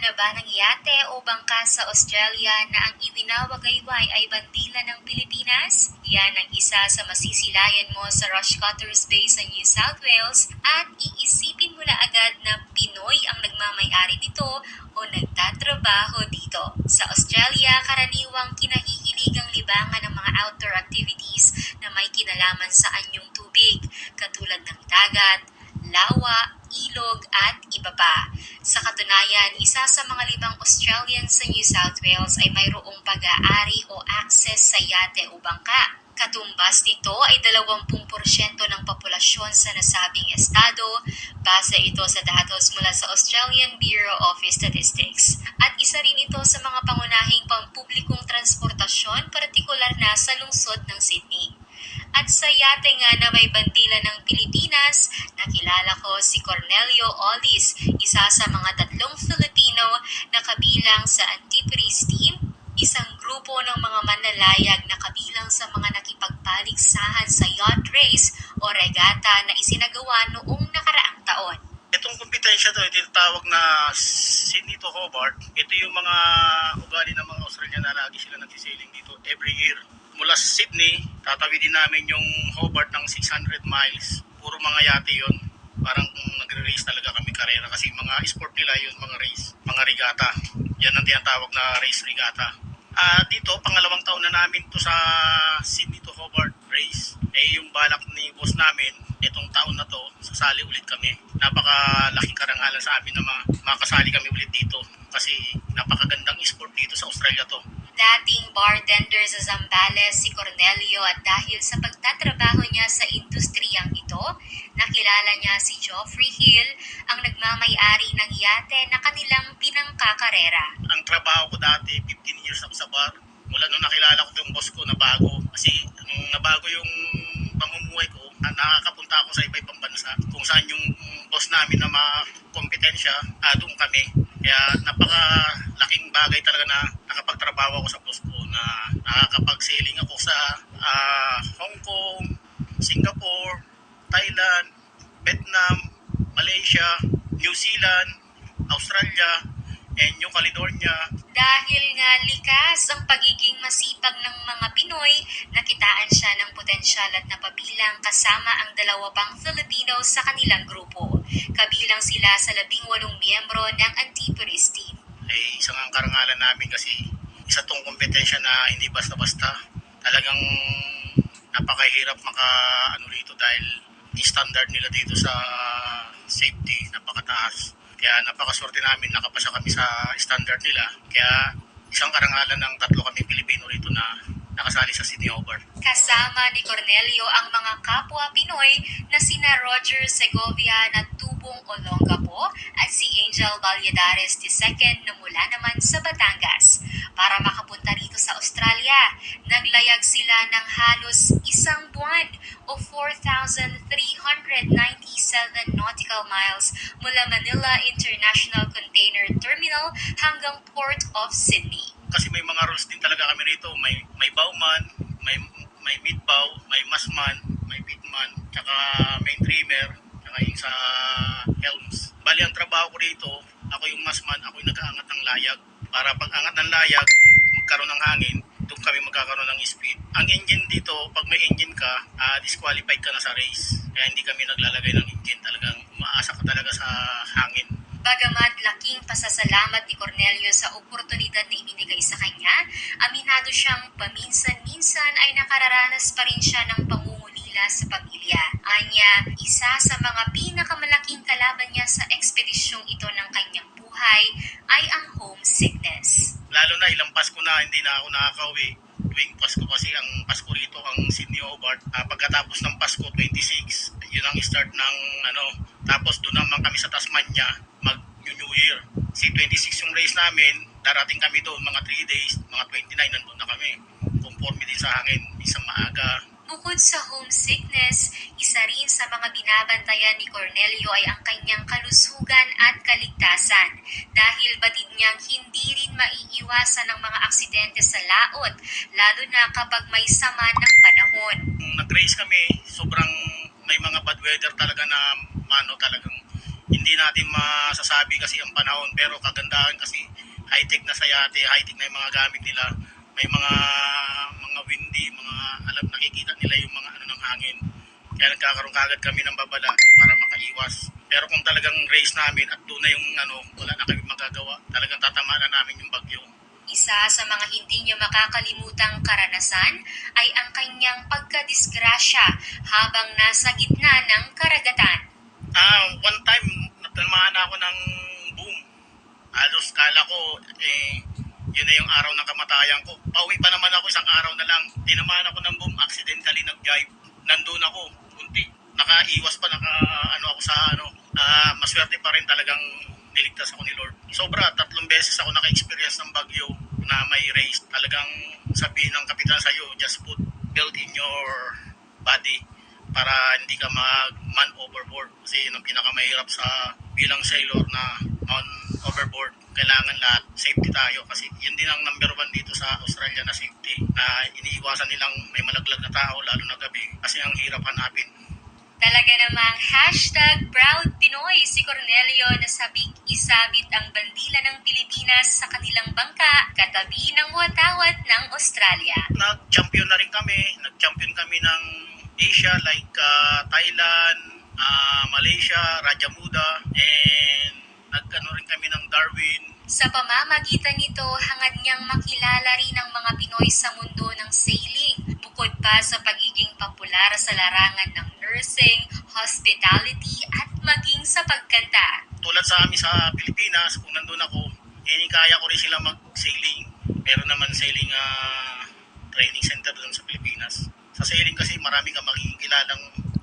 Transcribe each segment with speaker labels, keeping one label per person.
Speaker 1: na ba ng yate o bangka sa Australia na ang iwinawagayway ay bandila ng Pilipinas? Yan ang isa sa masisilayan mo sa Rushcutters Bay sa New South Wales at iisipin mo na agad na Pinoy ang nagmamay-ari nito o nagtatrabaho dito. Sa Australia, karaniwang kinahihiligang libangan ng mga outdoor activities na may kinalaman sa anyong tubig, katulad ng dagat, lawa, ilog at iba pa. Sa katunayan, isa sa mga 5 Australians sa New South Wales ay mayroong pag-aari o access sa yate o bangka. Katumbas nito ay 20% ng populasyon sa nasabing estado, base ito sa datos mula sa Australian Bureau of Statistics. At isa rin ito sa mga pangunahing pampublikong transportasyon, partikular na sa lungsod ng Sydney. At sa yate nga na may bandila ng Pilipinas, nakilala ko si Cornelio Olis, isa sa mga 3 Filipino na kabilang sa Antipodes Team, isang grupo ng mga manlalayag na kabilang sa mga nakipagpaligsahan sa yacht race o regata na isinagawa noong nakaraang taon.
Speaker 2: Itong kompetensya to, ito tawag na Sydney to Hobart. Ito yung mga ugali ng mga Australian na lagi sila nagsisiling dito every year. Mula sa Sydney, tatawidin namin yung Hobart ng 600 miles. Puro mga yate yun. Parang nagre-race talaga kami karera kasi mga sport nila yun, mga race, mga regata. Yan ang tinatawag na race regata. Dito, pangalawang taon na namin to sa Sydney to Hobart race. Yung balak ni boss namin, itong taon na to, sasali ulit kami. Napakalaking karangalan sa amin na makasali kami ulit dito kasi napakagandang sport dito sa Australia to.
Speaker 1: Dating bartender sa Zambales si Cornelio at dahil sa pagtatrabaho niya sa industriyang ito, nakilala niya si Geoffrey Hill, ang nagmamay-ari ng yate na kanilang pinangkakarera.
Speaker 2: Ang trabaho ko dati, 15 years ako sa bar. Mula nung nakilala ko yung boss ko na bago. Kasi nung nabago yung pamumuhay ko, nakakapunta ako sa iba-ibang bansa. Kung saan yung boss namin na kompetensya, doon kami. Kaya napakalaking bagay talaga na nakapagtrabaho ako sa boss ko na nakakapag-sailing ako sa Hong Kong, Singapore, Thailand, Vietnam, Malaysia, New Zealand, Australia, and New Caledonia.
Speaker 1: Dahil nga likas ang pagiging masipag ng mga Pinoy, nakitaan siya ng potensyal at napabilang kasama ang 2 pang Filipino sa kanilang grupo. Kabilang sila sa 18 miyembro ng Antipodes Team.
Speaker 2: Isang ang karangalan namin kasi isa tong kompetensya na hindi basta-basta. Talagang napakahirap rito dahil standard nila dito sa safety napakataas. Kaya napakaswerte namin nakapasa kami sa standard nila. Kaya isang karangalan ng 3 kami Pilipino rito na nakasali sa Sydney Hobart.
Speaker 1: Kasama ni Cornelio ang mga kapwa Pinoy na sina Roger Segovia na Tubong Olongapo at si Angel Valladares II na mula naman sa Batangas. Para makapunta rito sa Australia, naglayag sila ng halos 1 buwan o 4,397 nautical miles mula Manila International Container Terminal hanggang Port of Sydney.
Speaker 2: Kasi may mga rules din talaga kami rito. May bowman, may mid-bow, may masman, may pitman, tsaka main trimmer, tsaka yung sa helms. Bali ang trabaho ko rito, ako yung masman, ako yung nag-aangat ng layag. Para pag angat ng layag, magkaroon ng hangin, doon kami magkakaroon ng speed. Ang engine dito, pag may engine ka, disqualified ka na sa race. Kaya hindi kami naglalagay ng engine. Talagang umaasa ka talaga sa hangin.
Speaker 1: Bagamat laking pasasalamat ni Cornelio sa oportunidad na ibinigay sa kanya, aminado siyang paminsan-minsan ay nakararanas pa rin siya ng pangungulila sa pamilya. Anya, isa sa mga pinakamalaking kalaban niya sa ekspedisyong ito ng kanyang buhay ay ang homesickness.
Speaker 2: Lalo na ilang Pasko na hindi na ako nakakauwi. Tuwing Pasko kasi ang Pasko rito ang Sydney Hobart. Pagkatapos ng Pasko 26, yun ang start ng tapos doon naman kami sa Tasmania mag-New Year. Si 26 yung race namin, darating kami doon mga 3 days, mga 29 nandun na kami. Conforme din sa hangin, isang maaga.
Speaker 1: Bukod sa homesickness, isa rin sa mga binabantayan ni Cornelio ay ang kanyang kalusugan at kaligtasan dahil batid niyang hindi rin maiiwasan ng mga aksidente sa laot, lalo na kapag may sama ng panahon.
Speaker 2: Nung nag-race kami, sobrang may mga bad weather talaga na talagang hindi natin masasabi kasi ang panahon, pero kagandahan kasi high-tech na sa yate, high-tech na yung mga gamit nila. May mga windy, mga alam, nakikita nila yung mga ano ng hangin. Kaya nagkakaroon kagad kami ng babala para makaiwas. Pero kung talagang race namin at doon na yung ano, wala na kami magagawa. Talagang tatamaan na namin yung bagyo.
Speaker 1: Isa sa mga hindi niya makakalimutang karanasan ay ang kanyang pagkadisgrasya habang nasa gitna ng karagatan.
Speaker 2: One time, natamaan ako ng boom. Halos kala ko, yun na yung araw ng kamatayan ko. Pauwi pa naman ako, isang araw na lang. Tinamaan ako ng boom, accidentally nag-jive. Nandun ako, kunti. Nakaiwas pa, ano ako sa ano. Maswerte pa rin talagang niligtas ako ni Lord. Sobra, 3 beses ako naka-experience ng bagyo na may race. Talagang sabihin ng kapitan sa'yo, just put belt in your body para hindi ka mag-man overboard. Kasi yun ang pinakamahirap sa bilang sailor na on overboard. Kailangan lahat safety tayo kasi yun din ang number 1 dito sa Australia na safety. Na iniiwasan nilang may malaglag na tao lalo na gabi kasi ang hirap hanapin.
Speaker 1: Talaga namang #Proud Pinoy si Cornelio na sabik isabit ang bandila ng Pilipinas sa kanilang bangka katabi ng watawat ng Australia.
Speaker 2: Nag-champion na rin kami. Nag-champion kami ng Asia like Thailand, Malaysia, Raja Muda, and nag-ano rin kami ng Darwin.
Speaker 1: Sa pamamagitan nito, hangad niyang makilala rin ang mga Pinoy sa mundo ng sailing, bukod pa sa pagiging popular sa larangan ng nursing, hospitality, at maging sa pagkanta.
Speaker 2: Tulad sa amin sa Pilipinas, kung nandun ako, kaya ko rin sila mag-sailing. Meron naman sailing training center doon sa Pilipinas. Sa sailing kasi marami kang magiging kilalang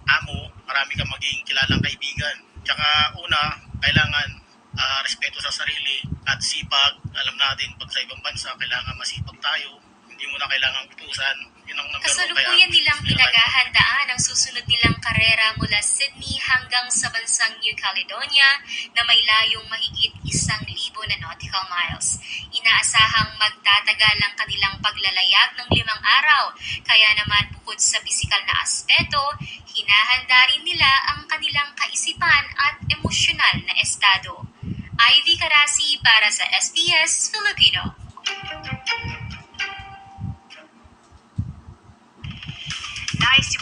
Speaker 2: amo, marami kang magiging kilalang kaibigan. Tsaka una, kailangan respeto sa sarili at sipag. Alam natin, pag sa ibang bansa, kailangan masipag tayo. Hindi mo na kailangan utusan. Yun ang number 1.
Speaker 1: Kasalukuyan nilang pinaghahandaan ang susunod nilang karera mula Sydney hanggang sa bansang New Caledonia na may layong mahigit 1,000 na nautical miles. Inaasahang magtatagal ang kanilang paglalayag ng 5 araw, kaya naman bukod sa pisikal na aspeto, hinahanda rin nila ang kanilang kaisipan at emosyonal na estado. Ivy Carasi para sa SBS Filipino. Nice